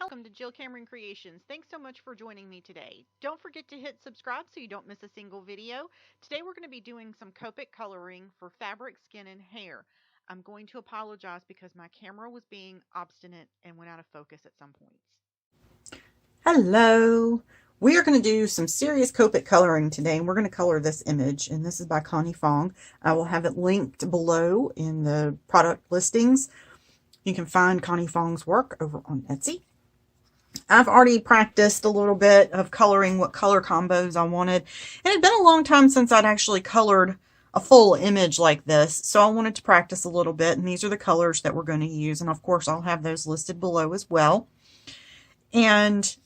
Welcome to Jill Cameron Creations. Thanks so much for joining me today. Don't forget to hit subscribe so you don't miss a single video. Today we're going to be doing some Copic coloring for fabric, skin, and hair. I'm going to apologize because my camera was being obstinate and went out of focus at some points. Hello! We are going to do some serious Copic coloring today, and we're going to color this image, and this is by Connie Fong. I will have it linked below in the product listings. You can find Connie Fong's work over on Etsy. I've already practiced a little bit of coloring what color combos I wanted. And it had been a long time since I'd actually colored a full image like this. So I wanted to practice a little bit. And these are the colors that we're going to use. And of course, I'll have those listed below as well. And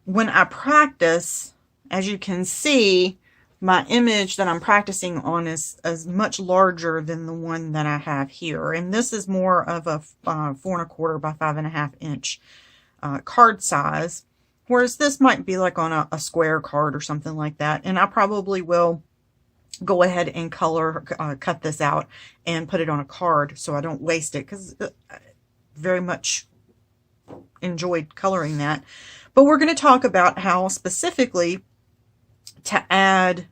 when I practice, as you can see, my image that I'm practicing on is much larger than the one that I have here. And this is more of a 4 1/4 by 5.5 inch card size, whereas this might be like on a square card or something like that. And I probably will go ahead and cut this out and put it on a card so I don't waste it, because I very much enjoyed coloring that. But we're going to talk about how specifically to add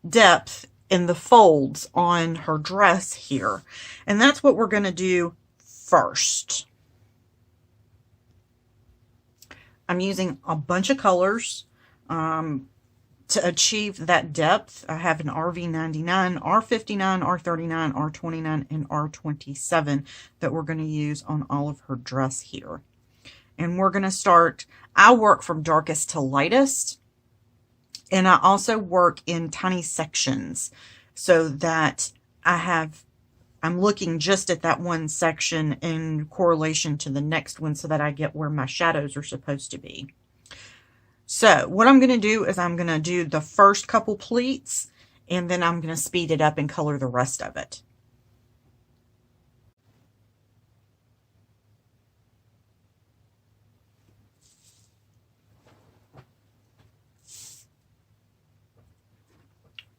depth in the folds on her dress here. And that's what we're going to do first. I'm using a bunch of colors to achieve that depth. I have an RV99, R59, R39, R29, and R27 that we're going to use on all of her dress here. And we're going to start, I work from darkest to lightest, and I also work in tiny sections so that I'm looking just at that one section in correlation to the next one so that I get where my shadows are supposed to be. So what I'm going to do is I'm going to do the first couple pleats, and then I'm going to speed it up and color the rest of it.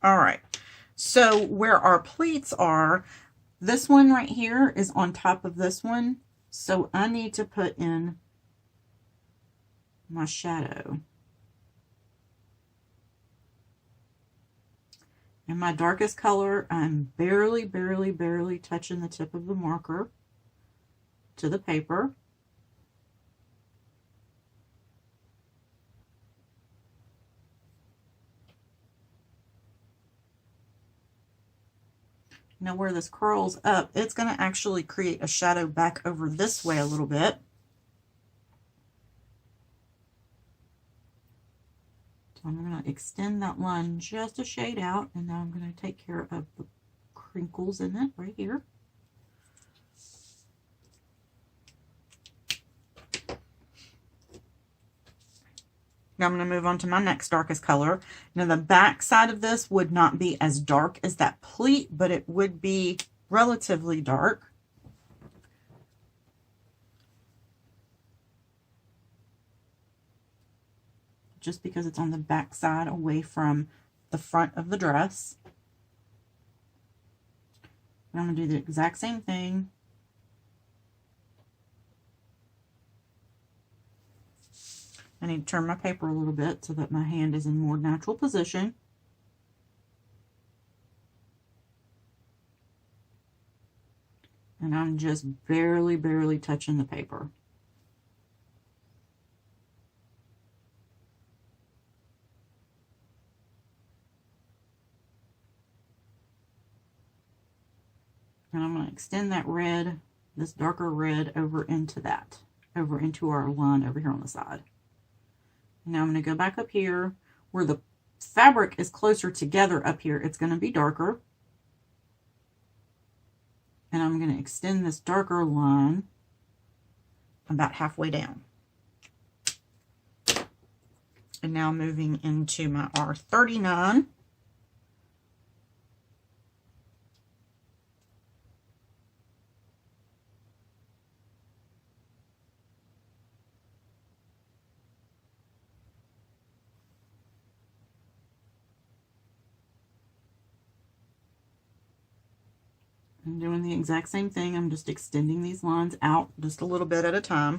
All right, so where our pleats are, this one right here is on top of this one, so I need to put in my shadow. And my darkest color, I'm barely touching the tip of the marker to the paper. Now where this curls up, it's going to actually create a shadow back over this way a little bit. So I'm going to extend that line just a shade out, and now I'm going to take care of the crinkles in it right here. Now I'm going to move on to my next darkest color. Now the back side of this would not be as dark as that pleat, but it would be relatively dark. Just because it's on the back side away from the front of the dress. And I'm going to do the exact same thing. I need to turn my paper a little bit so that my hand is in more natural position. And I'm just barely touching the paper. And I'm going to extend that red, this darker red, over into our line over here on the side. Now I'm going to go back up here where the fabric is closer together up here. It's going to be darker. And I'm going to extend this darker line about halfway down. And now moving into my R39. I'm doing the exact same thing. I'm just extending these lines out just a little bit at a time.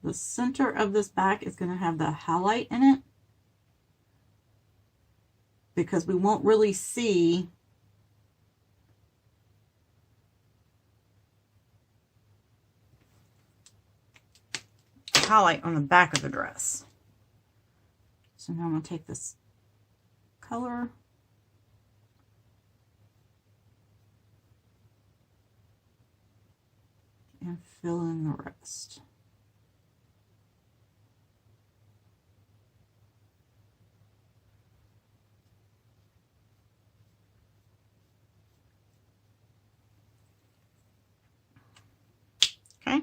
The center of this back is going to have the highlight in it, because we won't really see highlight on the back of the dress. So now I'm going to take this color and fill in the rest. Okay.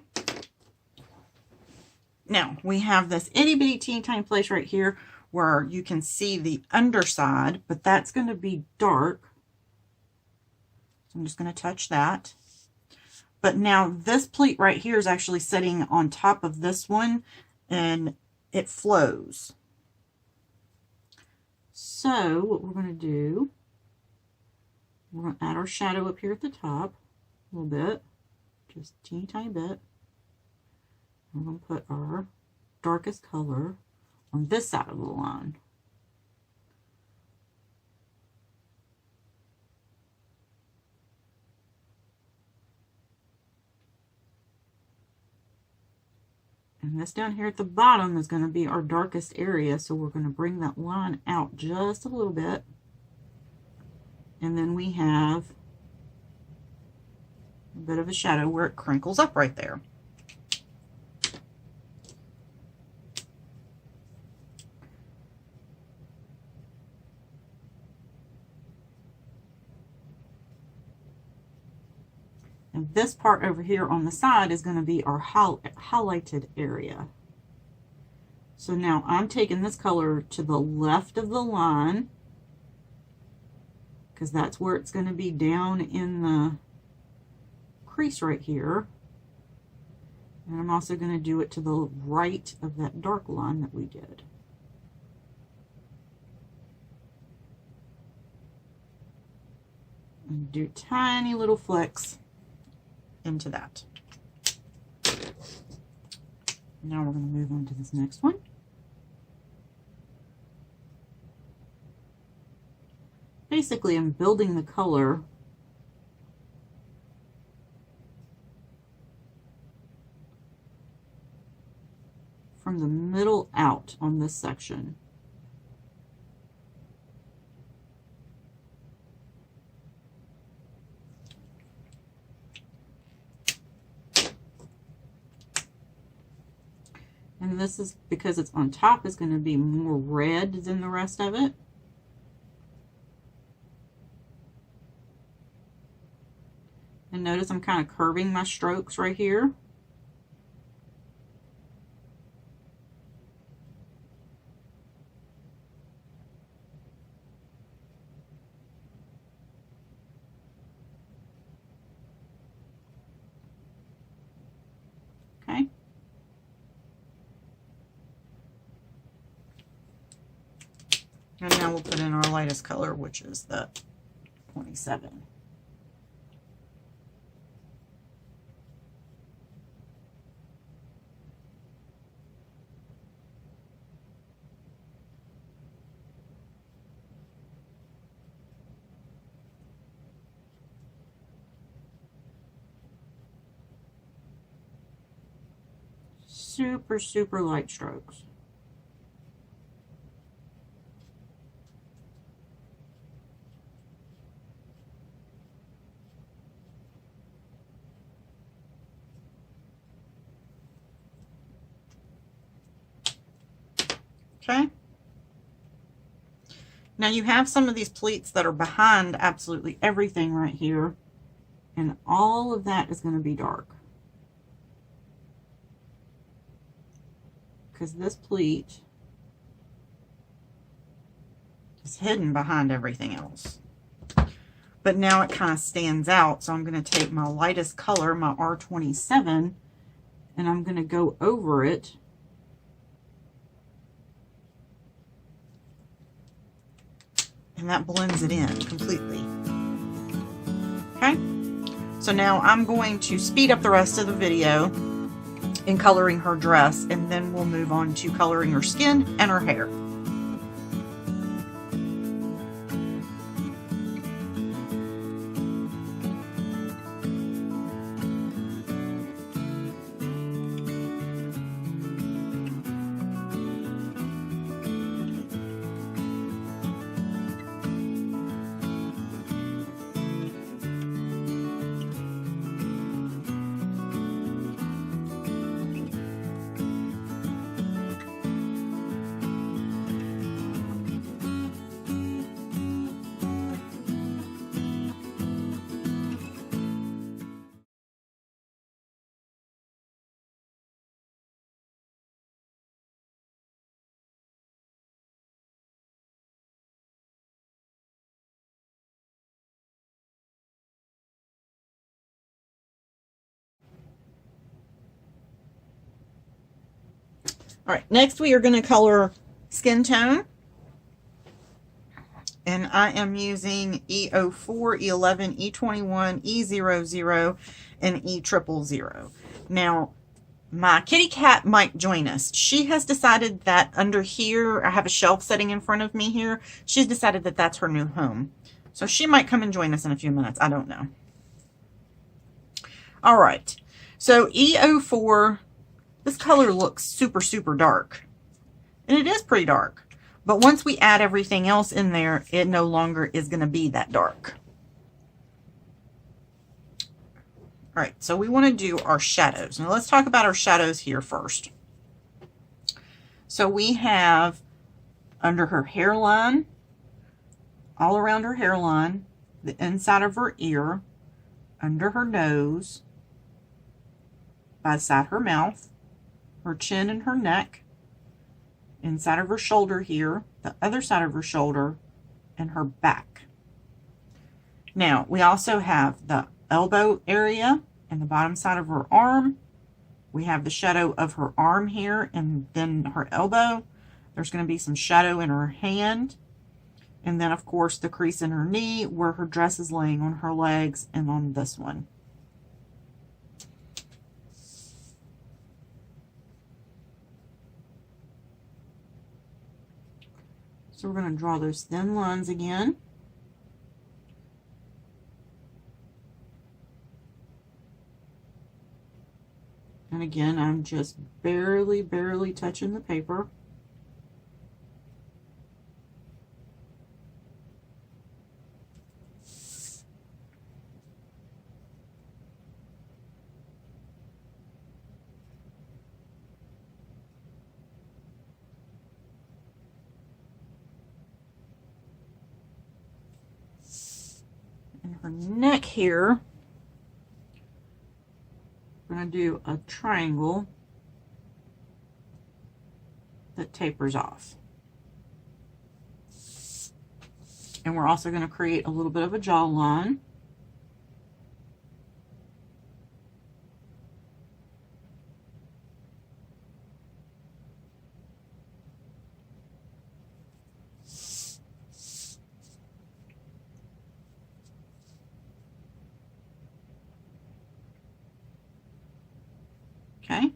Now we have this itty bitty teeny tiny place right here where you can see the underside, but that's going to be dark. So I'm just going to touch that. But now this pleat right here is actually sitting on top of this one, and it flows. So what we're going to do, we're going to add our shadow up here at the top a little bit, just a teeny tiny bit. We're going to put our darkest color on this side of the line. And this down here at the bottom is going to be our darkest area, so we're going to bring that line out just a little bit. And then we have a bit of a shadow where it crinkles up right there. And this part over here on the side is going to be our highlighted area. So now I'm taking this color to the left of the line, because that's where it's going to be down in the crease right here. And I'm also going to do it to the right of that dark line that we did. And do tiny little flicks into that. Now we're going to move on to this next one. Basically, I'm building the color from the middle out on this section. And this is because it's on top, is going to be more red than the rest of it. And notice I'm kind of curving my strokes right here. Okay. And now we'll put in our lightest color, which is the 27. Super, super light strokes. Okay. Now you have some of these pleats that are behind absolutely everything right here, and all of that is going to be dark, because this pleat is hidden behind everything else. But now it kind of stands out, so I'm going to take my lightest color, my R27, and I'm going to go over it and that blends it in completely. Okay, so now I'm going to speed up the rest of the video. in coloring her dress, and then we'll move on to coloring her skin and her hair. All right, next we are going to color skin tone. And I am using E04, E11, E21, E00, and E000. Now, my kitty cat might join us. She has decided that under here, I have a shelf sitting in front of me here. She's decided that that's her new home. So she might come and join us in a few minutes. I don't know. All right. So E04, this color looks super, super dark. And it is pretty dark. But once we add everything else in there, it no longer is going to be that dark. All right, so we want to do our shadows. Now let's talk about our shadows here first. So we have under her hairline, all around her hairline, the inside of her ear, under her nose, beside her mouth, her chin and her neck, inside of her shoulder here, the other side of her shoulder, and her back. Now, we also have the elbow area and the bottom side of her arm. We have the shadow of her arm here and then her elbow. There's going to be some shadow in her hand. And then, of course, the crease in her knee where her dress is laying on her legs and on this one. So we're going to draw those thin lines again. And again, I'm just barely touching the paper. Her neck here, we're going to do a triangle that tapers off. And we're also going to create a little bit of a jawline. Okay.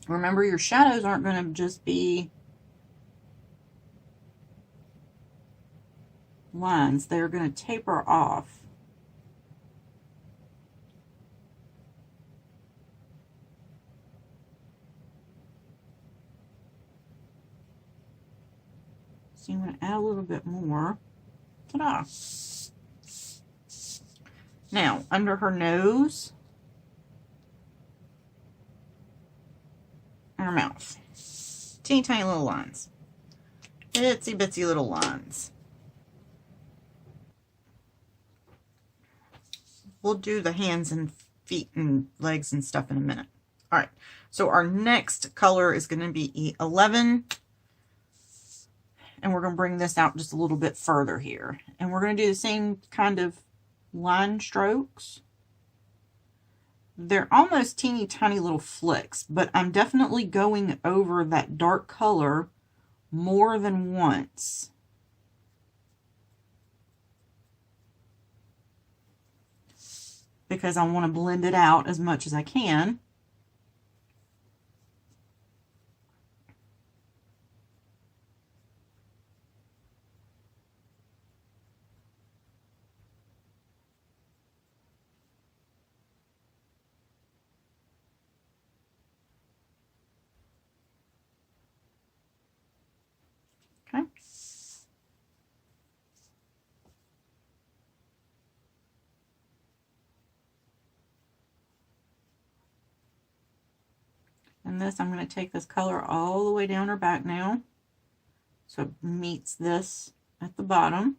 Remember, your shadows aren't going to just be lines. They're going to taper off. So you want to add a little bit more. Ta-da! Now, under her nose and her mouth. Teeny tiny little lines. Itsy bitsy little lines. We'll do the hands and feet and legs and stuff in a minute. All right, so our next color is going to be E11. And we're going to bring this out just a little bit further here. And we're going to do the same kind of line strokes. They're almost teeny tiny little flicks, but I'm definitely going over that dark color more than once. Because I want to blend it out as much as I can. Okay. And this, I'm going to take this color all the way down her back now, so it meets this at the bottom.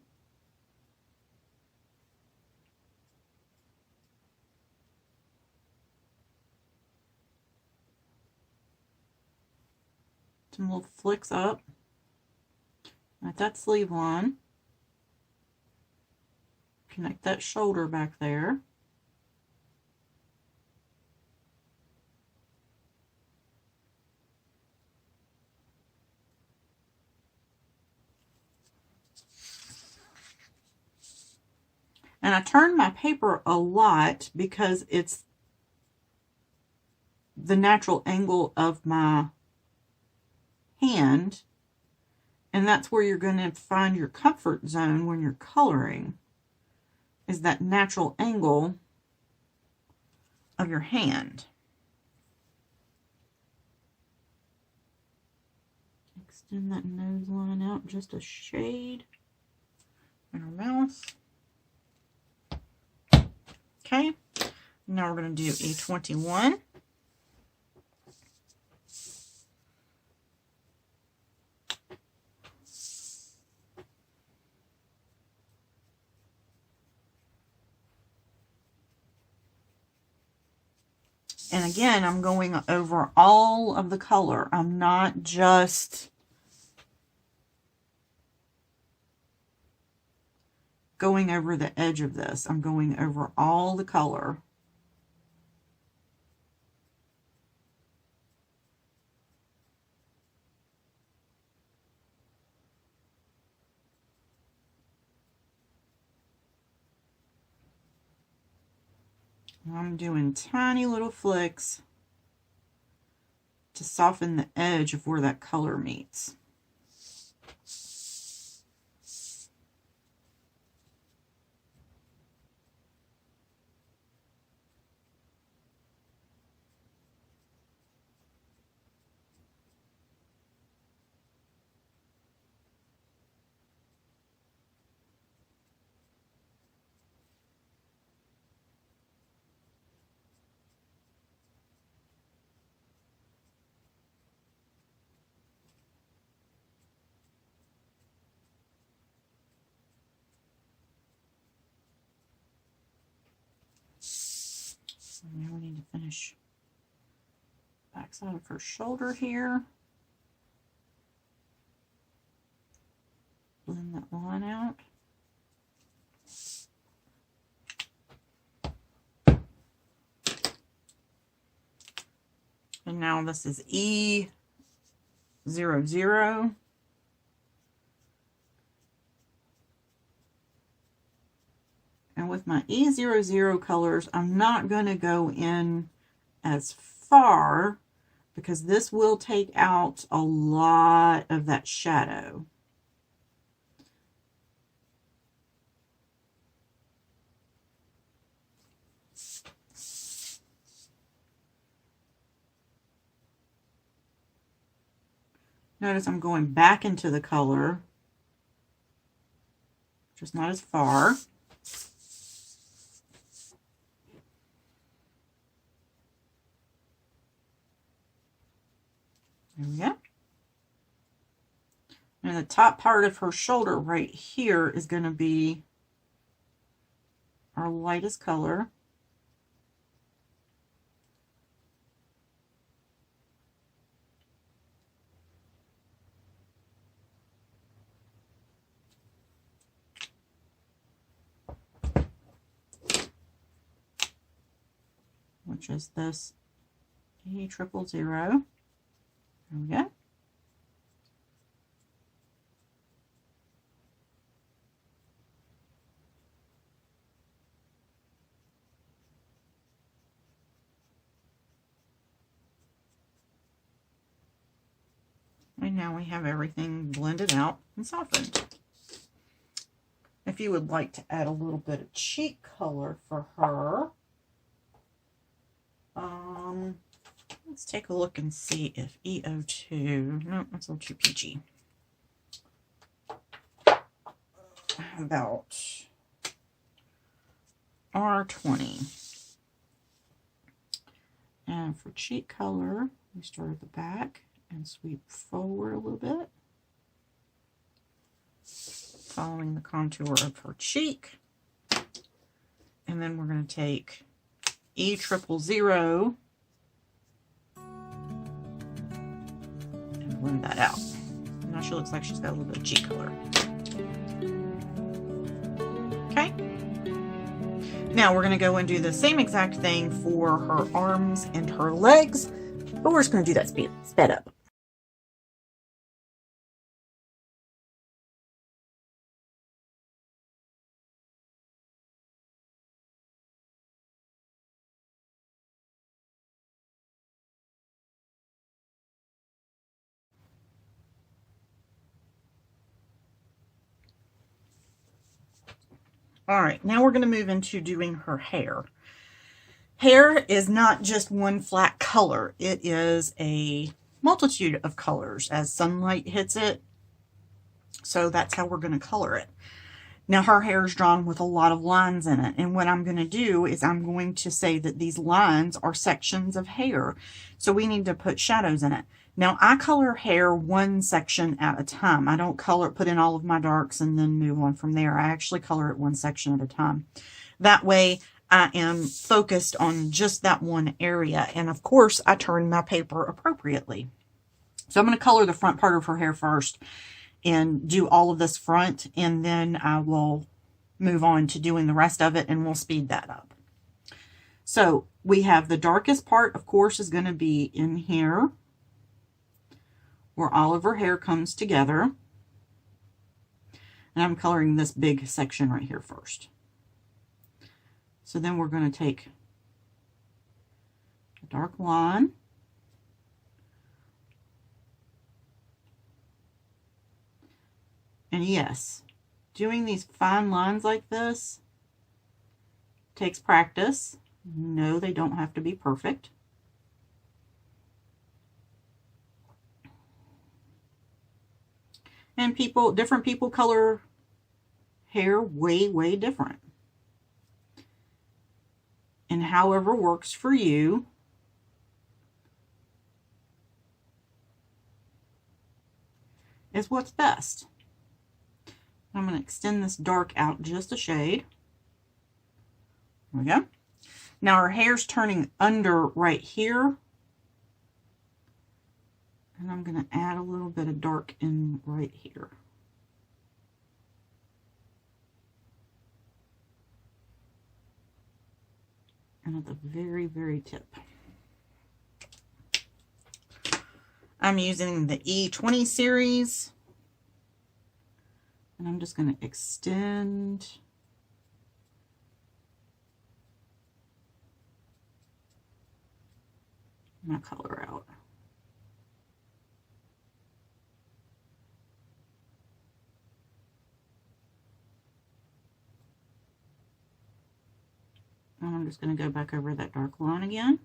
Some little flicks up at that sleeve line. Connect that shoulder back there. And I turn my paper a lot because it's the natural angle of my hand, and that's where you're going to find your comfort zone when you're coloring, is that natural angle of your hand. Extend that nose line out just a shade in our mouth. Okay, now we're going to do a 21. And again, I'm going over all of the color. I'm not just going over the edge of this. I'm going over all the color. I'm doing tiny little flicks to soften the edge of where that color meets. Now we need to finish back side of her shoulder here. Blend that line out. And now this is E00. And with my E00 colors, I'm not going to go in as far because this will take out a lot of that shadow. Notice I'm going back into the color, just not as far. There we go. And the top part of her shoulder right here is going to be our lightest color. which is this E000. There we go. And now we have everything blended out and softened. If you would like to add a little bit of cheek color for her, let's take a look and see if E02, no, that's a little too peachy. How about R20? And for cheek color, we start at the back and sweep forward a little bit, following the contour of her cheek. And then we're going to take E000 and blend that out. Now she looks like she's got a little bit of cheek color. Okay. Now we're going to go and do the same exact thing for her arms and her legs, but we're just going to do that sped up. All right, now we're going to move into doing her hair. Hair is not just one flat color. It is a multitude of colors as sunlight hits it. So that's how we're going to color it. Now her hair is drawn with a lot of lines in it. And what I'm going to do is I'm going to say that these lines are sections of hair. So we need to put shadows in it. Now I color hair one section at a time. I don't put in all of my darks and then move on from there. I actually color it one section at a time. That way I am focused on just that one area. And of course I turn my paper appropriately. So I'm going to color the front part of her hair first and do all of this front, and then I will move on to doing the rest of it and we'll speed that up. So we have the darkest part, of course, is going to be in here where all of her hair comes together. And I'm coloring this big section right here first. So then we're going to take a dark line. And yes, doing these fine lines like this takes practice. No, they don't have to be perfect. And different people color hair way, way different. And however works for you. Is what's best. I'm going to extend this dark out just a shade. There we go. Now her hair's turning under right here. And I'm going to add a little bit of dark in right here. And at the very, very tip. I'm using the E20 series. And I'm just going to extend my color out. And I'm just going to go back over that dark line again.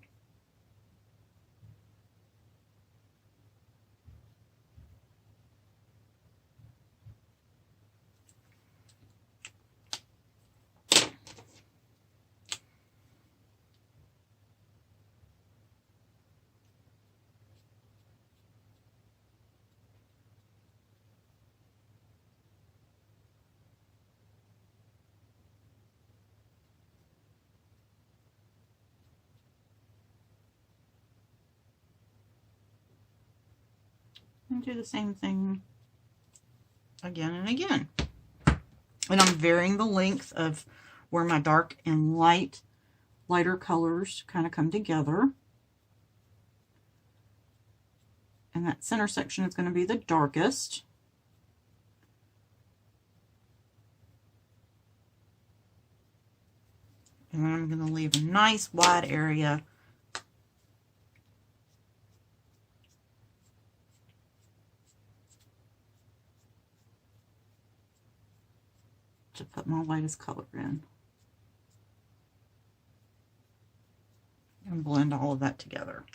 And do the same thing again and again. And I'm varying the length of where my dark and light lighter colors kind of come together. And that center section is going to be the darkest. And I'm going to leave a nice wide area to put my lightest color in. And blend all of that together.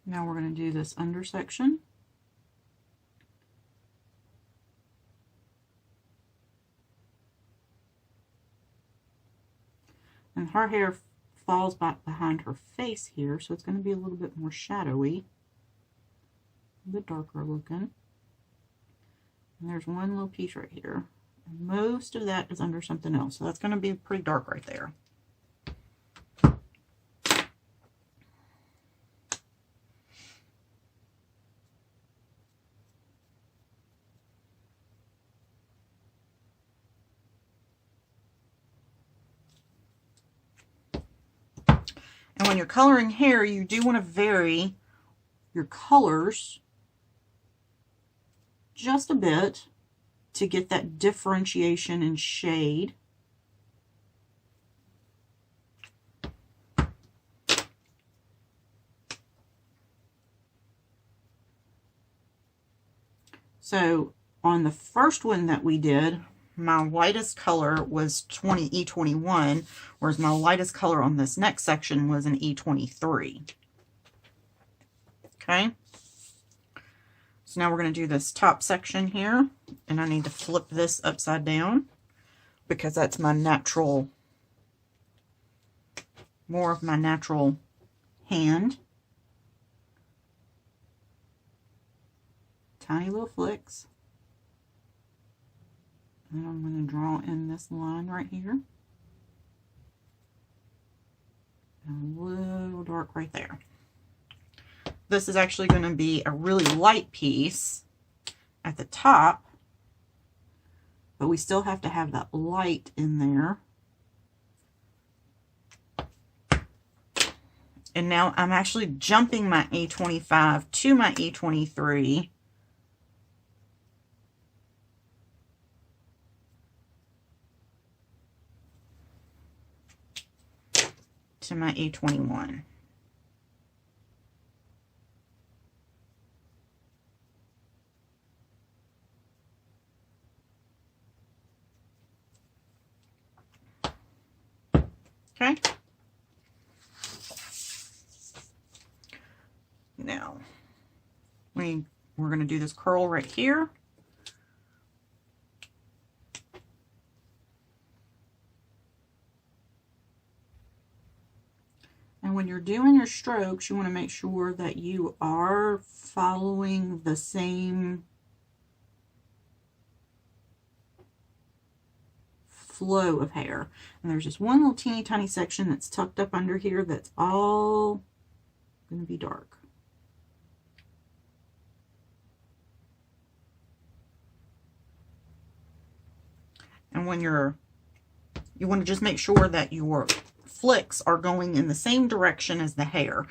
Now we're going to do this under section. And her hair falls back behind her face here, so it's going to be a little bit more shadowy, a bit darker looking. And there's one little piece right here. And most of that is under something else, so that's going to be pretty dark right there. And when you're coloring hair, you do want to vary your colors just a bit to get that differentiation in shade. So on the first one that we did, my lightest color was E21, whereas my lightest color on this next section was an E23. Okay. So now we're going to do this top section here, and I need to flip this upside down because that's my natural, more of my natural hand. Tiny little flicks. And I'm going to draw in this line right here. And a little dark right there. This is actually going to be a really light piece at the top, but we still have to have that light in there. And now I'm actually jumping my E25 to my E23. To my E21. Okay. Now we're going to do this curl right here. And when you're doing your strokes, you want to make sure that you are following the same flow of hair. And there's just one little teeny tiny section that's tucked up under here that's all going to be dark. And when you want to just make sure that your flicks are going in the same direction as the hair.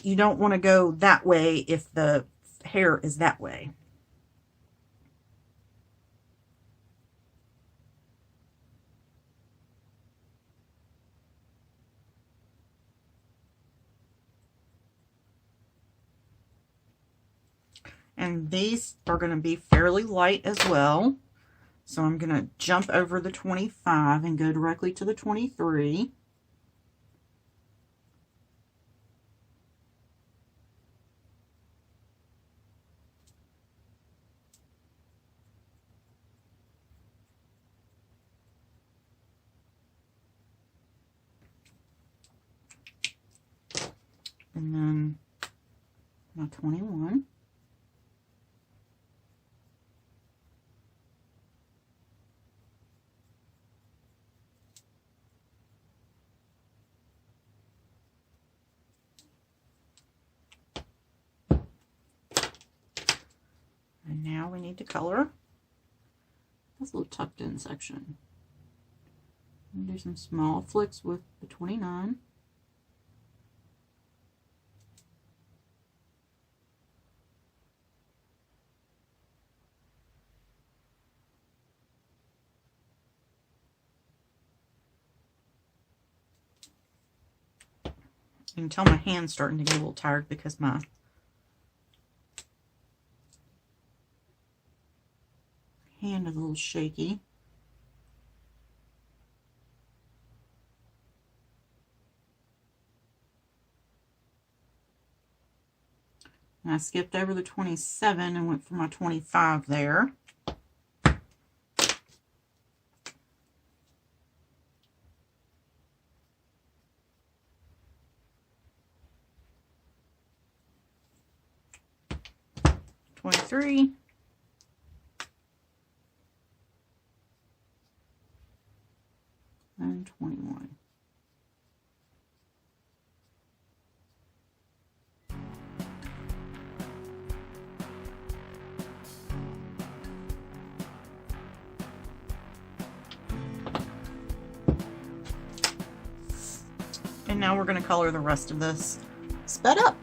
You don't want to go that way if the hair is that way. And these are going to be fairly light as well. So I'm going to jump over the 25 and go directly to the 23. And then my 21. And now we need to color. This little tucked in section. Do some small flicks with the 29. You can tell my hand's starting to get a little tired because my hand is a little shaky. And I skipped over the 27 and went for my 25 there. $23. And 21. And now we're going to color the rest of this sped up.